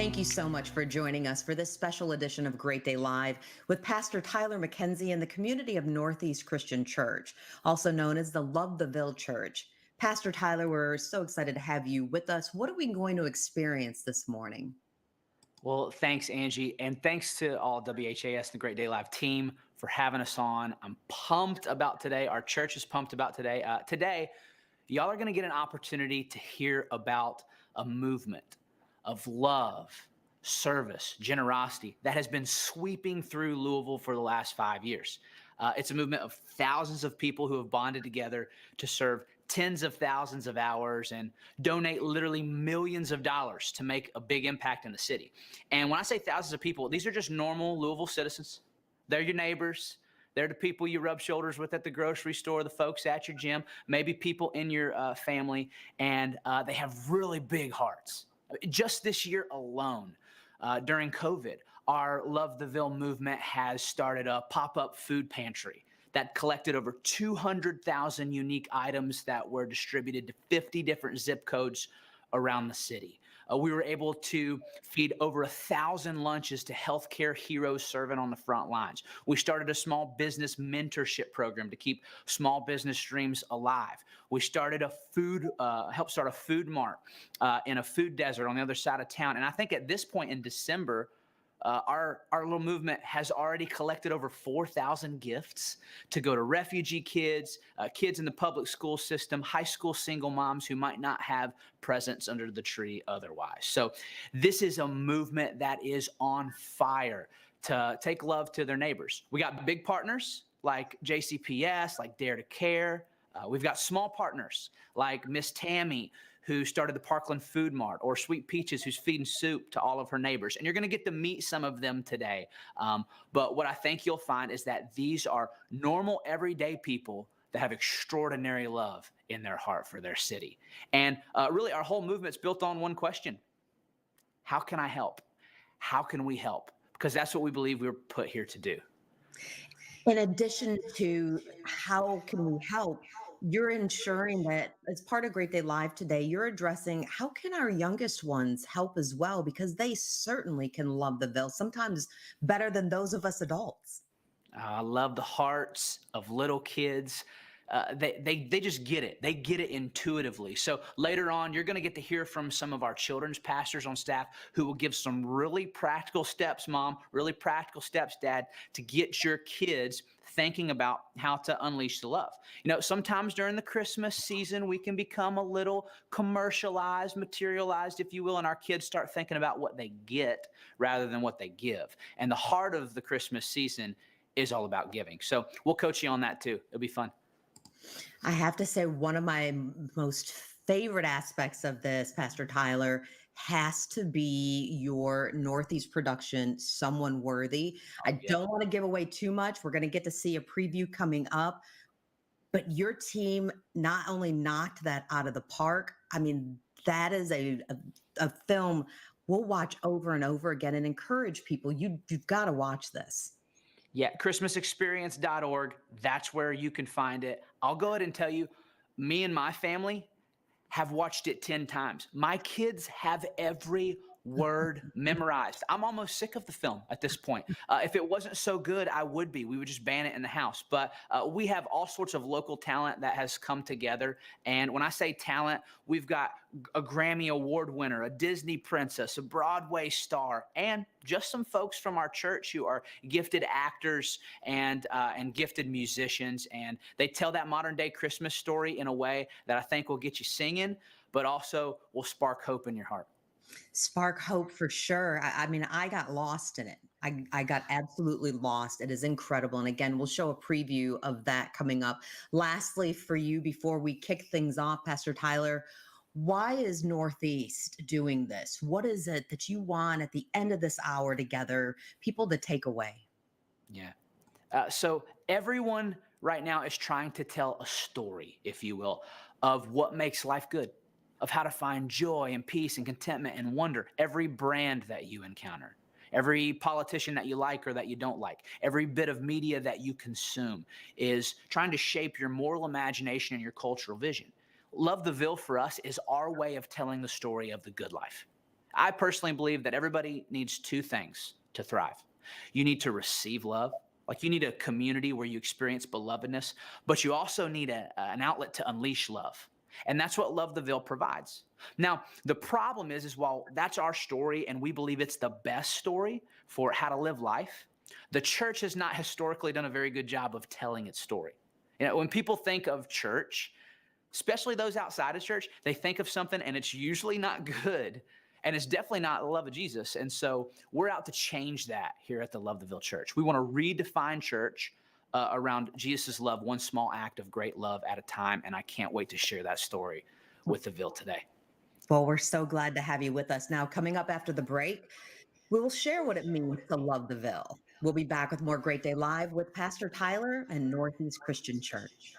Thank you so much for joining us for this special edition of Great Day Live with Pastor Tyler McKenzie and the community of Northeast Christian Church, also known as the Love the Ville Church. Pastor Tyler, we're so excited to have you with us. What are we going to experience this morning? Well, thanks, Angie. And thanks to all WHAS and the Great Day Live team for having us on. I'm pumped about today. Our church is pumped about today. Today, y'all are going to get an opportunity to hear about a movement of love, service, generosity that has been sweeping through Louisville for the last 5 years. It's a movement of thousands of people who have bonded together to serve tens of thousands of hours and donate literally millions of dollars to make a big impact in the city. And when I say thousands of people, these are just normal Louisville citizens. They're your neighbors. They're the people you rub shoulders with at the grocery store, the folks at your gym, maybe people in your family, and they have really big hearts. Just this year alone, during COVID, our Love the Ville movement has started a pop-up food pantry that collected over 200,000 unique items that were distributed to 50 different zip codes around the city. We were able to feed over 1,000 lunches to healthcare heroes serving on the front lines. We started a small business mentorship program to keep small business dreams alive. We started helped start a food mart in a food desert on the other side of town. And I think at this point in December, our little movement has already collected over 4,000 gifts to go to refugee kids, kids in the public school system, high school single moms who might not have presents under the tree otherwise. So this is a movement that is on fire to take love to their neighbors. We got big partners like JCPS, like Dare to Care. We've got small partners like Miss Tammy, who started the Parkland Food Mart, or Sweet Peaches, who's feeding soup to all of her neighbors. And you're going to get to meet some of them today. But what I think you'll find is that these are normal, everyday people that have extraordinary love in their heart for their city. And really, our whole movement's built on one question: how can I help? How can we help? Because that's what we believe we're put here to do. In addition to how can we help, you're ensuring that as part of Great Day Live today, you're addressing how can our youngest ones help as well, because they certainly can love the Ville, sometimes better than those of us adults. I love the hearts of little kids. They just get it. They get it intuitively. So later on, you're going to get to hear from some of our children's pastors on staff who will give some really practical steps, Mom, really practical steps, Dad, to get your kids thinking about how to unleash the love. You know, sometimes during the Christmas season, we can become a little commercialized, materialized, if you will, and our kids start thinking about what they get rather than what they give. And the heart of the Christmas season is all about giving. So we'll coach you on that too. It'll be fun. I have to say, one of my most favorite aspects of this, Pastor Tyler, has to be your Northeast production, Someone Worthy. Oh, I yeah. don't want to give away too much. We're going to get to see a preview coming up, but your team not only knocked that out of the park, I mean, that is a film we'll watch over and over again and encourage people. You've got to watch this. Yeah, christmasexperience.org. That's where you can find it. I'll go ahead and tell you, me and my family have watched it 10 times. My kids have every word memorized. I'm almost sick of the film at this point. If it wasn't so good, I would be. We would just ban it in the house. But we have all sorts of local talent that has come together. And when I say talent, we've got a Grammy Award winner, a Disney princess, a Broadway star, and just some folks from our church who are gifted actors and gifted musicians. And they tell that modern day Christmas story in a way that I think will get you singing, but also will spark hope in your heart. Spark hope for sure. I mean, I got lost in it. I got absolutely lost. It is incredible. And again, we'll show a preview of that coming up. Lastly, for you, before we kick things off, Pastor Tyler, why is Northeast doing this? What is it that you want at the end of this hour together, people to take away? Yeah. So everyone right now is trying to tell a story, if you will, of what makes life good, of how to find joy and peace and contentment and wonder. Every brand that you encounter, every politician that you like or that you don't like, every bit of media that you consume is trying to shape your moral imagination and your cultural vision. Love the Ville for us is our way of telling the story of the good life. I personally believe that everybody needs two things to thrive. You need to receive love, like you need a community where you experience belovedness, but you also need an outlet to unleash love. And that's what Love the Ville provides. Now, the problem is while that's our story and we believe it's the best story for how to live life, the church has not historically done a very good job of telling its story. When people think of church, especially those outside of church, they think of something and it's usually not good. And it's definitely not the love of Jesus. And so we're out to change that here at the Love the Ville Church. We want to redefine church around Jesus' love, one small act of great love at a time. And I can't wait to share that story with the Ville today. Well, we're so glad to have you with us. Now, coming up after the break, we will share what it means to love the Ville. We'll be back with more Great Day Live with Pastor Tyler and Northeast Christian Church.